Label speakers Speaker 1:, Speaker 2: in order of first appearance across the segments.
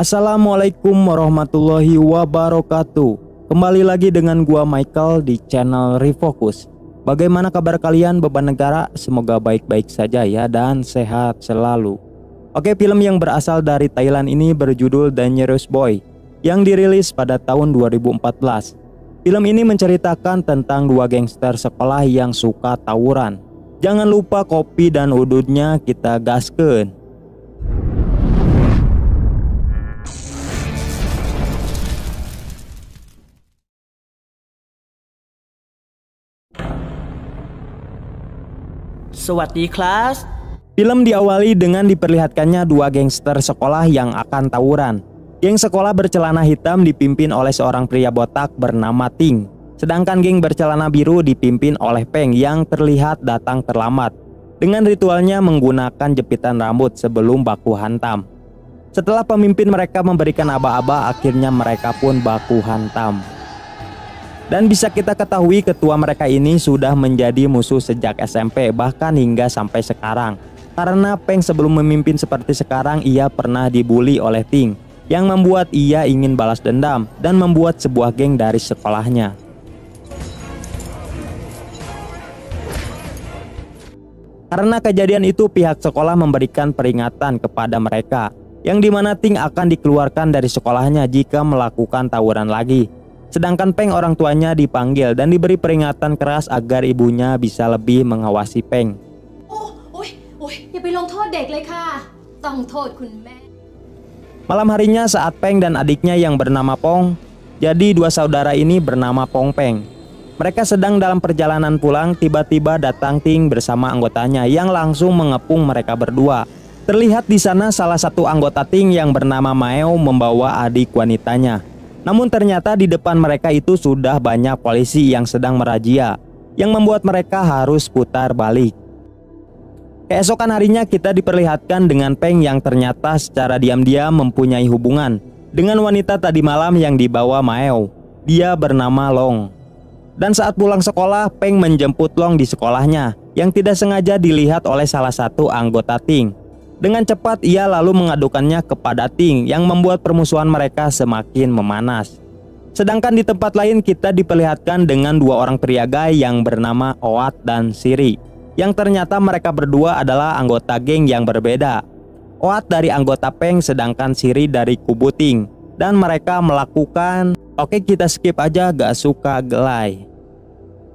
Speaker 1: Assalamualaikum warahmatullahi wabarakatuh. Kembali lagi dengan gua Michael di channel Refocus. Bagaimana kabar kalian beban negara? Semoga baik-baik saja ya dan sehat selalu. Oke, film yang berasal dari Thailand ini berjudul Dangerous Boy yang dirilis pada tahun 2014. Film ini menceritakan tentang dua gangster sekolah yang suka tawuran. Jangan lupa kopi dan udutnya, kita gaskeun.
Speaker 2: Sawasdee kelas.
Speaker 1: Film diawali dengan diperlihatkannya dua gangster sekolah yang akan tawuran. Geng sekolah bercelana hitam dipimpin oleh seorang pria botak bernama Ting. Sedangkan geng bercelana biru dipimpin oleh Peng yang terlihat datang terlambat. Dengan ritualnya menggunakan jepitan rambut sebelum baku hantam. Setelah pemimpin mereka memberikan aba-aba, akhirnya mereka pun baku hantam. Dan bisa kita ketahui ketua mereka ini sudah menjadi musuh sejak SMP bahkan hingga sampai sekarang. Karena Peng sebelum memimpin seperti sekarang ia pernah dibully oleh Ting yang membuat ia ingin balas dendam dan membuat sebuah geng dari sekolahnya. Karena kejadian itu pihak sekolah memberikan peringatan kepada mereka yang dimana Ting akan dikeluarkan dari sekolahnya jika melakukan tawuran lagi. Sedangkan Peng orang tuanya dipanggil dan diberi peringatan keras agar ibunya bisa lebih mengawasi Peng. Malam harinya saat Peng dan adiknya yang bernama Pong, jadi dua saudara ini bernama Pong Peng. Mereka sedang dalam perjalanan pulang, tiba-tiba datang Ting bersama anggotanya yang langsung mengepung mereka berdua. Terlihat di sana salah satu anggota Ting yang bernama Maeo membawa adik wanitanya. Namun ternyata di depan mereka itu sudah banyak polisi yang sedang merazia, yang membuat mereka harus putar balik. Keesokan harinya kita diperlihatkan dengan Peng yang ternyata secara diam-diam mempunyai hubungan dengan wanita tadi malam yang dibawa Maeo. Dia bernama Long. Dan saat pulang sekolah, Peng menjemput Long di sekolahnya yang tidak sengaja dilihat oleh salah satu anggota Ting. Dengan cepat ia lalu mengadukannya kepada Ting yang membuat permusuhan mereka semakin memanas. Sedangkan di tempat lain kita diperlihatkan dengan dua orang priaga yang bernama Oat dan Siri, yang ternyata mereka berdua adalah anggota geng yang berbeda. Oat dari anggota Peng sedangkan Siri dari kubu Ting. Dan mereka melakukan, oke kita skip aja, gak suka gelai.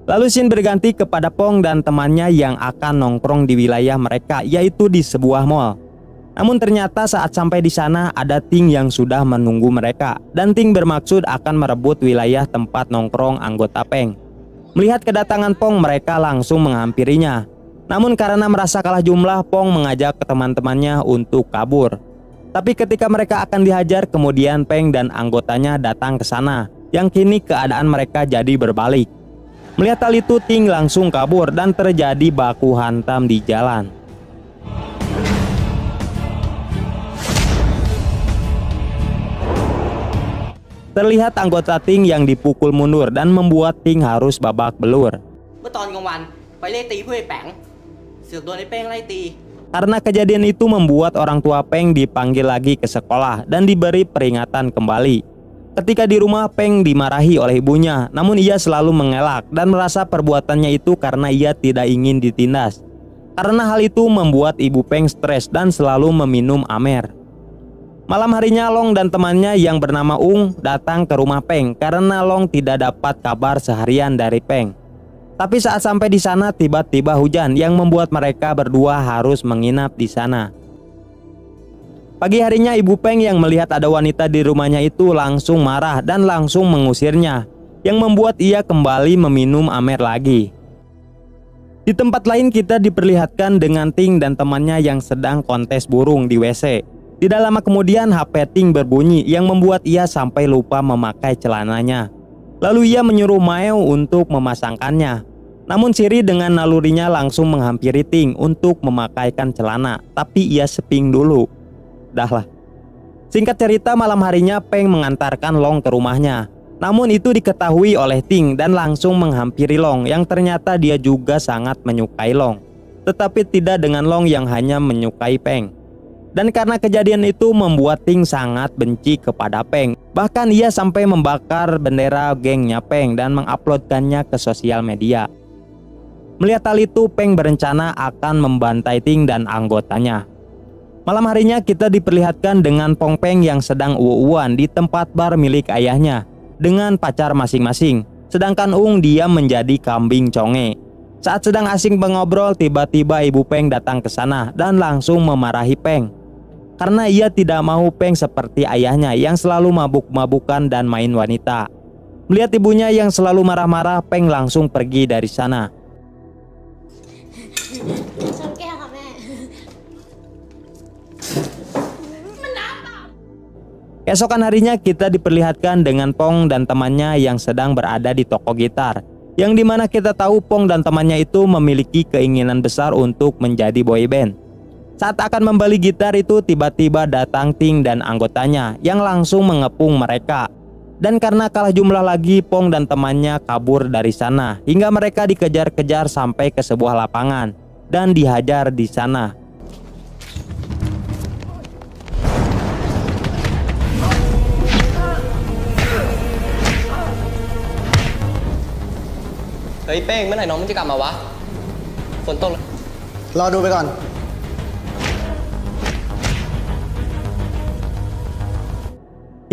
Speaker 1: Lalu scene berganti kepada Pong dan temannya yang akan nongkrong di wilayah mereka, yaitu di sebuah mall. Namun ternyata saat sampai di sana ada Ting yang sudah menunggu mereka, dan Ting bermaksud akan merebut wilayah tempat nongkrong anggota Peng. Melihat kedatangan Pong, mereka langsung menghampirinya. Namun karena merasa kalah jumlah, Pong mengajak ke teman-temannya untuk kabur. Tapi ketika mereka akan dihajar, kemudian Peng dan anggotanya datang ke sana, yang kini keadaan mereka jadi berbalik. Melihat hal itu, Ting langsung kabur dan terjadi baku hantam di jalan. Terlihat anggota Ting yang dipukul mundur dan membuat Ting harus babak belur. Karena kejadian itu membuat orang tua Peng dipanggil lagi ke sekolah dan diberi peringatan kembali. Ketika di rumah, Peng dimarahi oleh ibunya, namun ia selalu mengelak dan merasa perbuatannya itu karena ia tidak ingin ditindas. Karena hal itu membuat ibu Peng stres dan selalu meminum amer. Malam harinya Long dan temannya yang bernama Ung datang ke rumah Peng karena Long tidak dapat kabar seharian dari Peng. Tapi saat sampai di sana tiba-tiba hujan yang membuat mereka berdua harus menginap di sana. Pagi harinya ibu Peng yang melihat ada wanita di rumahnya itu langsung marah dan langsung mengusirnya, yang membuat ia kembali meminum amer lagi. Di tempat lain kita diperlihatkan dengan Ting dan temannya yang sedang kontes burung di WC. Tidak lama kemudian HP Ting berbunyi yang membuat ia sampai lupa memakai celananya. Lalu ia menyuruh Maeo untuk memasangkannya. Namun Siri dengan nalurinya langsung menghampiri Ting untuk memakaikan celana, tapi ia seping dulu. Dahlah. Singkat cerita, malam harinya Peng mengantarkan Long ke rumahnya. Namun itu diketahui oleh Ting dan langsung menghampiri Long yang ternyata dia juga sangat menyukai Long. Tetapi tidak dengan Long yang hanya menyukai Peng. Dan karena kejadian itu membuat Ting sangat benci kepada Peng. Bahkan ia sampai membakar bendera gengnya Peng dan menguploadkannya ke sosial media. Melihat hal itu, Peng berencana akan membantai Ting dan anggotanya. Malam harinya kita diperlihatkan dengan Pong Peng yang sedang uwu-uwan di tempat bar milik ayahnya dengan pacar masing-masing. Sedangkan Ung diam menjadi kambing conge. Saat sedang asing mengobrol, tiba-tiba Ibu Peng datang ke sana dan langsung memarahi Peng. Karena ia tidak mau Peng seperti ayahnya yang selalu mabuk-mabukan dan main wanita. Melihat ibunya yang selalu marah-marah, Peng langsung pergi dari sana. Keesokan harinya kita diperlihatkan dengan Pong dan temannya yang sedang berada di toko gitar. Yang dimana kita tahu Pong dan temannya itu memiliki keinginan besar untuk menjadi boyband. Saat akan membeli gitar itu tiba-tiba datang Ting dan anggotanya yang langsung mengepung mereka. Dan karena kalah jumlah lagi, Pong dan temannya kabur dari sana hingga mereka dikejar-kejar sampai ke sebuah lapangan dan dihajar di sana.
Speaker 2: Ê Peng, มื่อไหร่น้องมันจะกลับมาวะฝนตก
Speaker 3: รอดูไปก่อน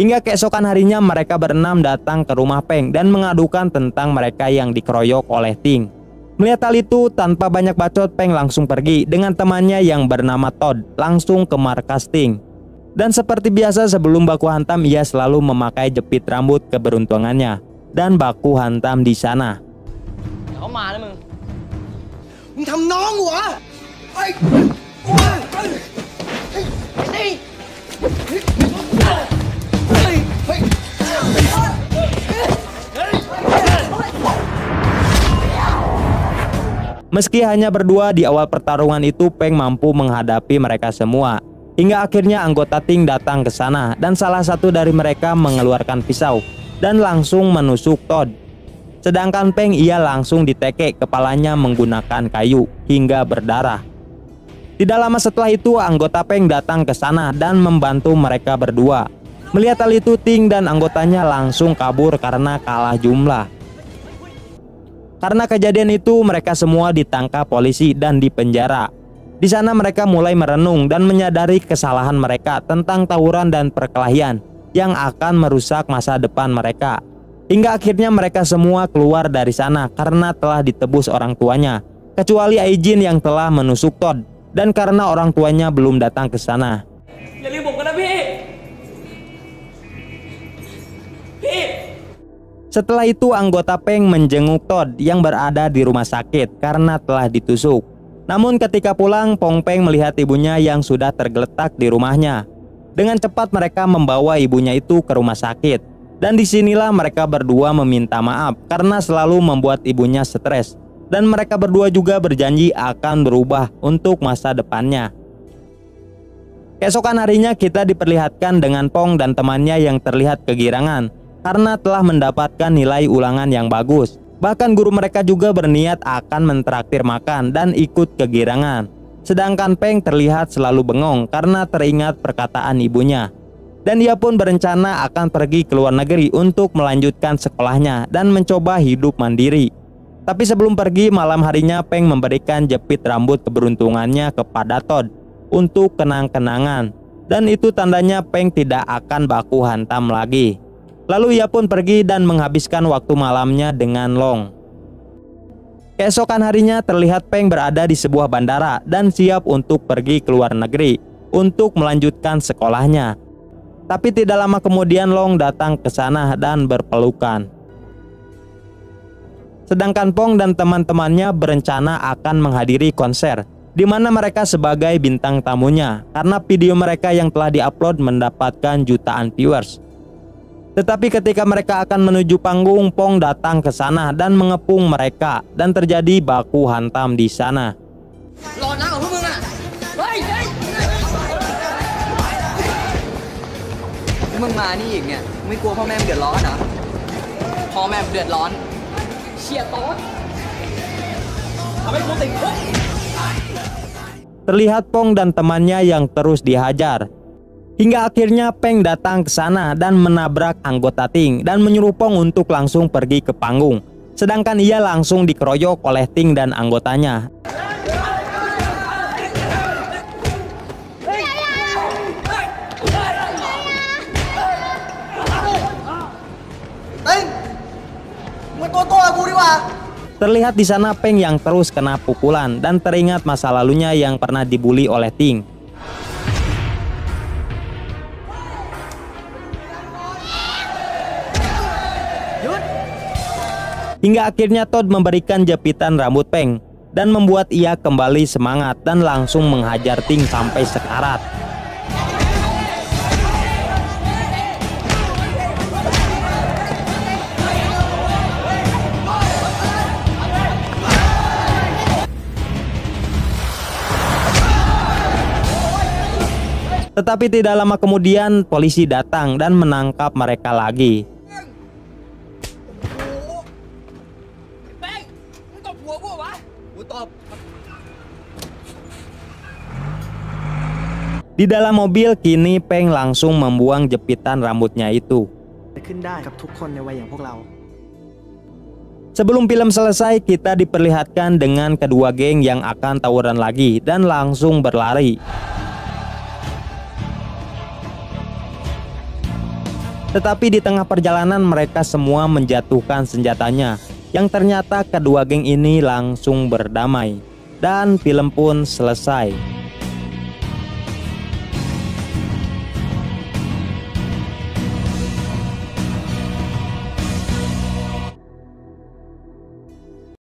Speaker 1: Hingga keesokan harinya mereka berenam datang ke rumah Peng dan mengadukan tentang mereka yang dikeroyok oleh Ting. Melihat hal itu, tanpa banyak bacot, Peng langsung pergi dengan temannya yang bernama Todd langsung ke markas Ting. Dan seperti biasa sebelum baku hantam, ia selalu memakai jepit rambut keberuntungannya dan baku hantam di sana.
Speaker 2: เขามาแล้วมึง
Speaker 3: มึงทำน้องกูเหรอไอ้
Speaker 1: Meski hanya berdua di awal pertarungan itu, Peng mampu menghadapi mereka semua. Hingga akhirnya anggota Ting datang ke sana dan salah satu dari mereka mengeluarkan pisau dan langsung menusuk Todd. Sedangkan Peng ia langsung ditekek kepalanya menggunakan kayu hingga berdarah. Tidak lama setelah itu anggota Peng datang ke sana dan membantu mereka berdua. Melihat hal itu, Ting dan anggotanya langsung kabur karena kalah jumlah. Karena kejadian itu mereka semua ditangkap polisi dan dipenjara. Di sana mereka mulai merenung dan menyadari kesalahan mereka tentang tawuran dan perkelahian yang akan merusak masa depan mereka. Hingga akhirnya mereka semua keluar dari sana karena telah ditebus orang tuanya, kecuali Aijin yang telah menusuk Todd dan karena orang tuanya belum datang ke sana. Setelah itu anggota Peng menjenguk Todd yang berada di rumah sakit karena telah ditusuk. Namun ketika pulang, Pong Peng melihat ibunya yang sudah tergeletak di rumahnya. Dengan cepat mereka membawa ibunya itu ke rumah sakit. Dan disinilah mereka berdua meminta maaf karena selalu membuat ibunya stres. Dan mereka berdua juga berjanji akan berubah untuk masa depannya. Keesokan harinya kita diperlihatkan dengan Pong dan temannya yang terlihat kegirangan karena telah mendapatkan nilai ulangan yang bagus. Bahkan guru mereka juga berniat akan mentraktir makan dan ikut kegirangan. Sedangkan Peng terlihat selalu bengong karena teringat perkataan ibunya. Dan ia pun berencana akan pergi ke luar negeri untuk melanjutkan sekolahnya dan mencoba hidup mandiri. Tapi sebelum pergi, malam harinya Peng memberikan jepit rambut keberuntungannya kepada Todd untuk kenang-kenangan. Dan itu tandanya Peng tidak akan baku hantam lagi. Lalu ia pun pergi dan menghabiskan waktu malamnya dengan Long. Keesokan harinya terlihat Peng berada di sebuah bandara dan siap untuk pergi ke luar negeri untuk melanjutkan sekolahnya. Tapi tidak lama kemudian Long datang ke sana dan berpelukan. Sedangkan Pong dan teman-temannya berencana akan menghadiri konser, di mana mereka sebagai bintang tamunya karena video mereka yang telah diupload mendapatkan jutaan viewers. Tetapi ketika mereka akan menuju panggung, Pong datang ke sana dan mengepung mereka dan terjadi baku hantam di sana. Terlihat Pong dan temannya yang terus dihajar. Hingga akhirnya Peng datang ke sana dan menabrak anggota Ting dan menyuruh Pong untuk langsung pergi ke panggung. Sedangkan ia langsung dikeroyok oleh Ting dan anggotanya.
Speaker 3: Ting, ngetoto aku di wah.
Speaker 1: Terlihat di sana Peng yang terus kena pukulan dan teringat masa lalunya yang pernah dibully oleh Ting. Hingga akhirnya Todd memberikan jepitan rambut Peng dan membuat ia kembali semangat dan langsung menghajar Ting sampai sekarat. Tetapi tidak lama kemudian polisi datang dan menangkap mereka lagi. Di dalam mobil kini Peng langsung membuang jepitan rambutnya itu. Sebelum film selesai, kita diperlihatkan dengan kedua geng yang akan tawuran lagi dan langsung berlari. Tetapi di tengah perjalanan mereka semua menjatuhkan senjatanya, yang ternyata kedua geng ini langsung berdamai dan film pun selesai.